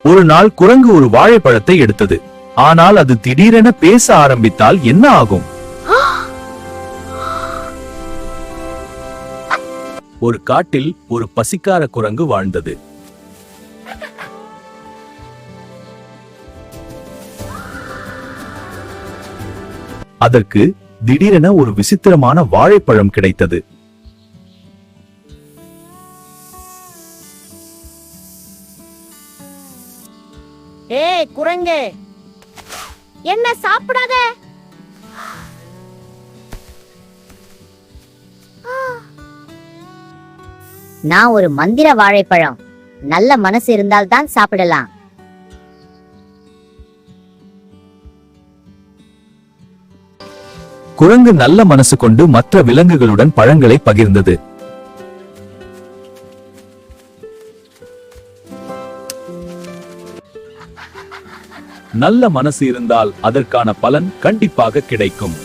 ஒரு நாள் குரங்கு ஒரு வாழைப்பழத்தை எடுத்தது. ஆனால் அது திடீரென பேச ஆரம்பித்தால் என்ன ஆகும்? ஒரு காட்டில் ஒரு பசிக்கார குரங்கு வாழ்ந்தது. அதற்கு திடீரென ஒரு விசித்திரமான வாழைப்பழம் கிடைத்தது. ஏய் குரங்கு, என்ன சாப்பிடாத. நான் ஒரு மந்திர வாழைப்பழம். நல்ல மனசு இருந்தால் தான் சாப்பிடலாம். குரங்கு நல்ல மனசு கொண்டு மற்ற விலங்குகளுடன் பழங்களை பகிர்ந்தது. நல்ல மனசு இருந்தால் அதற்கான பலன் கண்டிப்பாக கிடைக்கும்.